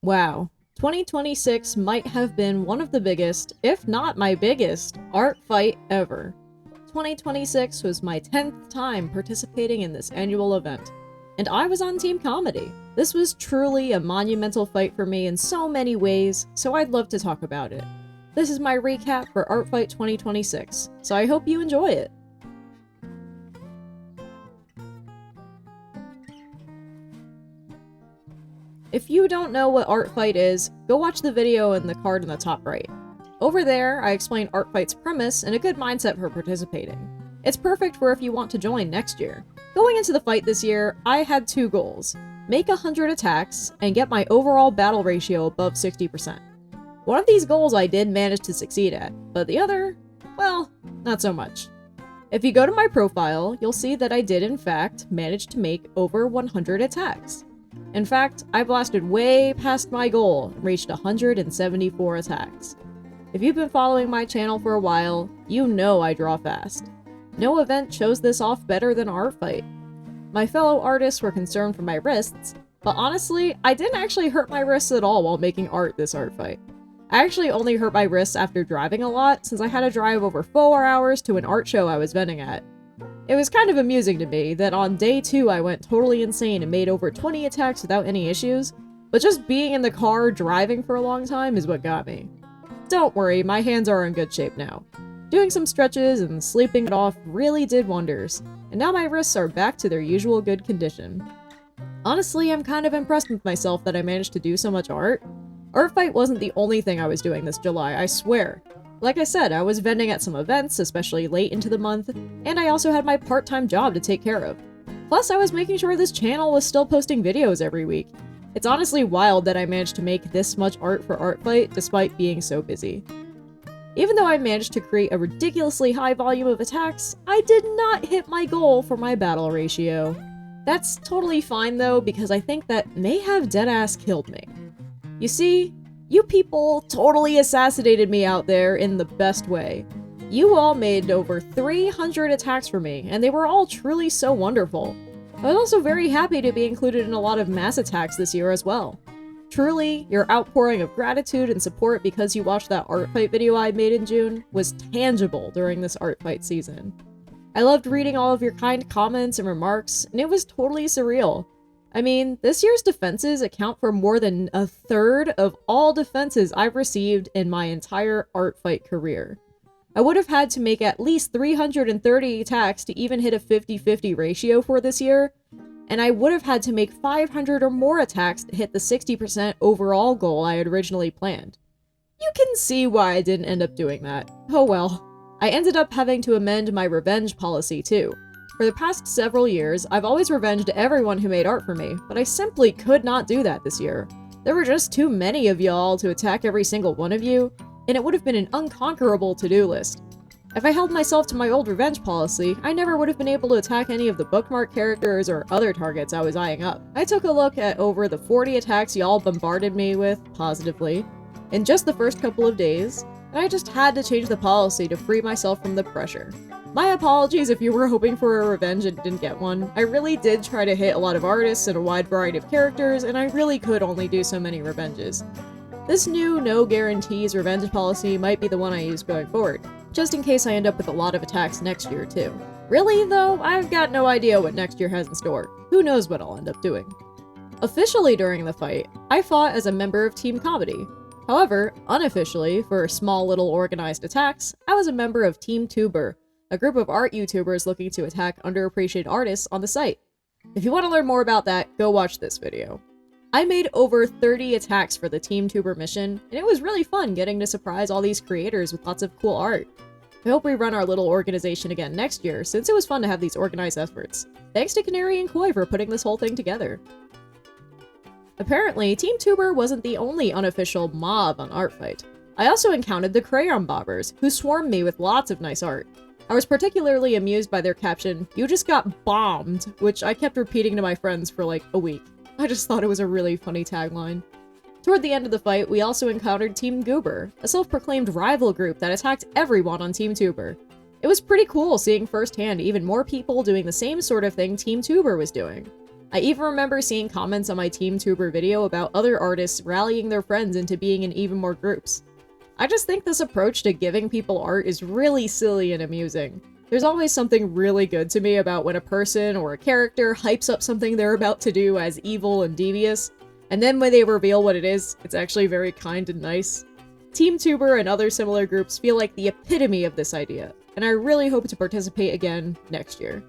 Wow, 2026 might have been one of the biggest, if not my biggest, art fight ever. 2026 was my 10th time participating in this annual event, and I was on Team Comedy. This was truly a monumental fight for me in so many ways, so I'd love to talk about it. This is my recap for ArtFight 2026, so I hope you enjoy it. If you don't know what ArtFight is, go watch the video in the card in the top right. Over there, I explain ArtFight's premise and a good mindset for participating. It's perfect for if you want to join next year. Going into the fight this year, I had two goals: make 100 attacks, and get my overall battle ratio above 60%. One of these goals I did manage to succeed at, but the other, well, not so much. If you go to my profile, you'll see that I did in fact manage to make over 100 attacks. In fact, I blasted way past my goal and reached 174 attacks. If you've been following my channel for a while, you know I draw fast. No event shows this off better than ArtFight. My fellow artists were concerned for my wrists, but honestly, I didn't actually hurt my wrists at all while making art this ArtFight. I actually only hurt my wrists after driving a lot, since I had to drive over 4 hours to an art show I was vending at. It was kind of amusing to me that on day 2 I went totally insane and made over 20 attacks without any issues, but just being in the car driving for a long time is what got me. Don't worry, my hands are in good shape now. Doing some stretches and sleeping it off really did wonders, and now my wrists are back to their usual good condition. Honestly, I'm kind of impressed with myself that I managed to do so much art. ArtFight wasn't the only thing I was doing this July, I swear. Like I said, I was vending at some events, especially late into the month, and I also had my part-time job to take care of. Plus, I was making sure this channel was still posting videos every week. It's honestly wild that I managed to make this much art for ArtFight despite being so busy. Even though I managed to create a ridiculously high volume of attacks, I did not hit my goal for my battle ratio. That's totally fine though, because I think that may have deadass killed me. You see, you people totally assassinated me out there in the best way. You all made over 300 attacks for me, and they were all truly so wonderful. I was also very happy to be included in a lot of mass attacks this year as well. Truly, your outpouring of gratitude and support because you watched that ArtFight video I made in June was tangible during this ArtFight season. I loved reading all of your kind comments and remarks, and it was totally surreal. I mean, this year's defenses account for more than a third of all defenses I've received in my entire ArtFight career. I would have had to make at least 330 attacks to even hit a 50-50 ratio for this year, and I would have had to make 500 or more attacks to hit the 60% overall goal I had originally planned. You can see why I didn't end up doing that. Oh well. I ended up having to amend my revenge policy too. For the past several years, I've always revenged everyone who made art for me, but I simply could not do that this year. There were just too many of y'all to attack every single one of you, and it would have been an unconquerable to-do list. If I held myself to my old revenge policy, I never would have been able to attack any of the bookmark characters or other targets I was eyeing up. I took a look at over the 40 attacks y'all bombarded me with, positively, in just the first couple of days, and I just had to change the policy to free myself from the pressure. My apologies if you were hoping for a revenge and didn't get one. I really did try to hit a lot of artists and a wide variety of characters, and I really could only do so many revenges. This new no guarantees revenge policy might be the one I use going forward, just in case I end up with a lot of attacks next year too. Really though, I've got no idea what next year has in store. Who knows what I'll end up doing. Officially during the fight, I fought as a member of Team Comedy. However, unofficially, for small little organized attacks, I was a member of Team Tuber, a group of art YouTubers looking to attack underappreciated artists on the site. If you want to learn more about that, go watch this video. I made over 30 attacks for the Team Tuber mission, and it was really fun getting to surprise all these creators with lots of cool art. I hope we run our little organization again next year, since it was fun to have these organized efforts. Thanks to Canary and Koi for putting this whole thing together. Apparently, Team Tuber wasn't the only unofficial mob on ArtFight. I also encountered the Crayon Bobbers, who swarmed me with lots of nice art. I was particularly amused by their caption, "You just got bombed," which I kept repeating to my friends for like a week. I just thought it was a really funny tagline. Toward the end of the fight, we also encountered Team Goober, a self-proclaimed rival group that attacked everyone on Team Tuber. It was pretty cool seeing firsthand even more people doing the same sort of thing Team Tuber was doing. I even remember seeing comments on my TeamTuber video about other artists rallying their friends into being in even more groups. I just think this approach to giving people art is really silly and amusing. There's always something really good to me about when a person or a character hypes up something they're about to do as evil and devious, and then when they reveal what it is, it's actually very kind and nice. TeamTuber and other similar groups feel like the epitome of this idea, and I really hope to participate again next year.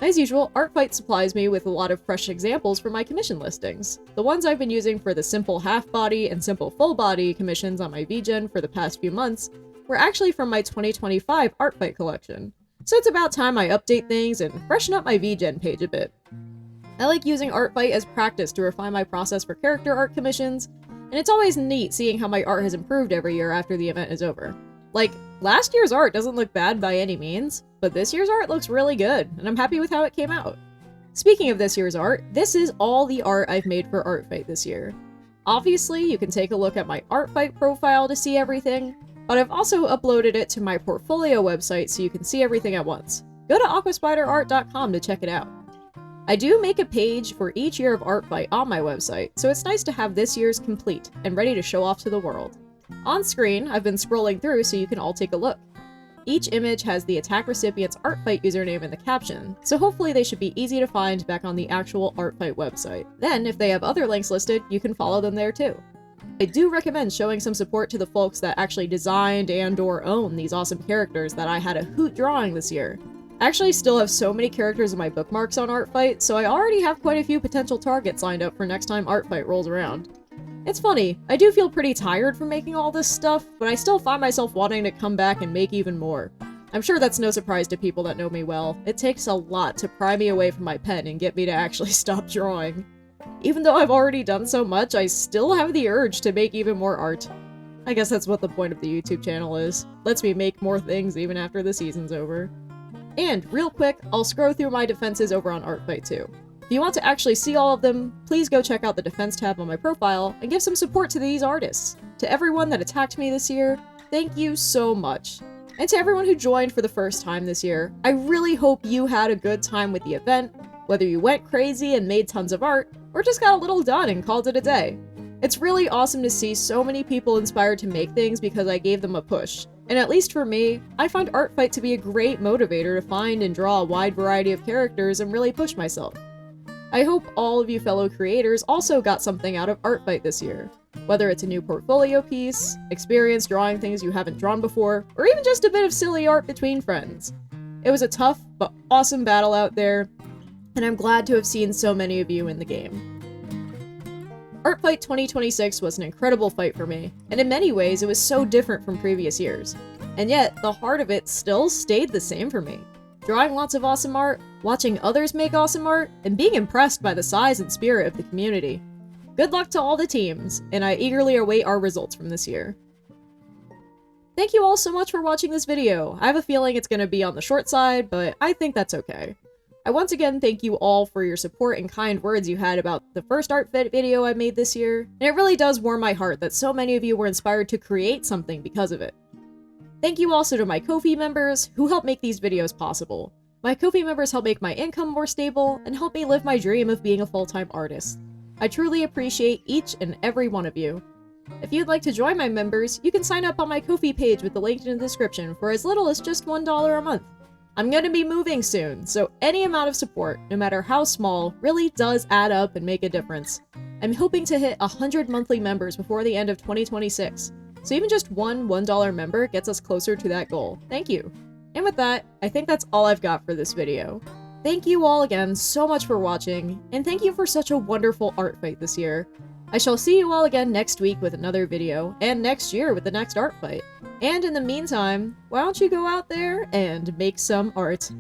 As usual, ArtFight supplies me with a lot of fresh examples for my commission listings. The ones I've been using for the simple half-body and simple full-body commissions on my VGen for the past few months were actually from my 2025 ArtFight collection, so it's about time I update things and freshen up my VGen page a bit. I like using ArtFight as practice to refine my process for character art commissions, and it's always neat seeing how my art has improved every year after the event is over. Like, last year's art doesn't look bad by any means, but this year's art looks really good, and I'm happy with how it came out. Speaking of this year's art, this is all the art I've made for ArtFight this year. Obviously, you can take a look at my ArtFight profile to see everything, but I've also uploaded it to my portfolio website so you can see everything at once. Go to aquaspiderart.com to check it out. I do make a page for each year of ArtFight on my website, so it's nice to have this year's complete and ready to show off to the world. On screen, I've been scrolling through so you can all take a look. Each image has the attack recipient's ArtFight username in the caption, so hopefully they should be easy to find back on the actual ArtFight website. Then, if they have other links listed, you can follow them there too. I do recommend showing some support to the folks that actually designed and/or own these awesome characters that I had a hoot drawing this year. I actually still have so many characters in my bookmarks on ArtFight, so I already have quite a few potential targets lined up for next time ArtFight rolls around. It's funny, I do feel pretty tired from making all this stuff, but I still find myself wanting to come back and make even more. I'm sure that's no surprise to people that know me well. It takes a lot to pry me away from my pen and get me to actually stop drawing. Even though I've already done so much, I still have the urge to make even more art. I guess that's what the point of the YouTube channel is. Lets me make more things even after the season's over. And, real quick, I'll scroll through my defenses over on ArtFight too. If you want to actually see all of them, please go check out the defense tab on my profile and give some support to these artists. To everyone that attacked me this year, thank you so much. And to everyone who joined for the first time this year, I really hope you had a good time with the event, whether you went crazy and made tons of art, or just got a little done and called it a day. It's really awesome to see so many people inspired to make things because I gave them a push. And at least for me, I find ArtFight to be a great motivator to find and draw a wide variety of characters and really push myself. I hope all of you fellow creators also got something out of ArtFight this year. Whether it's a new portfolio piece, experience drawing things you haven't drawn before, or even just a bit of silly art between friends. It was a tough but awesome battle out there, and I'm glad to have seen so many of you in the game. ArtFight 2026 was an incredible fight for me, and in many ways it was so different from previous years. And yet, the heart of it still stayed the same for me. Drawing lots of awesome art, watching others make awesome art, and being impressed by the size and spirit of the community. Good luck to all the teams, and I eagerly await our results from this year. Thank you all so much for watching this video. I have a feeling it's going to be on the short side, but I think that's okay. I once again thank you all for your support and kind words you had about the first ArtFight video I made this year, and it really does warm my heart that so many of you were inspired to create something because of it. Thank you also to my Ko-fi members, who help make these videos possible. My Ko-fi members help make my income more stable, and help me live my dream of being a full-time artist. I truly appreciate each and every one of you. If you'd like to join my members, you can sign up on my Ko-fi page with the link in the description for as little as just $1 a month. I'm gonna be moving soon, so any amount of support, no matter how small, really does add up and make a difference. I'm hoping to hit 100 monthly members before the end of 2026. So even just one $1 member gets us closer to that goal. Thank you. And with that, I think that's all I've got for this video. Thank you all again so much for watching, and thank you for such a wonderful ArtFight this year. I shall see you all again next week with another video, and next year with the next ArtFight. And in the meantime, why don't you go out there and make some art?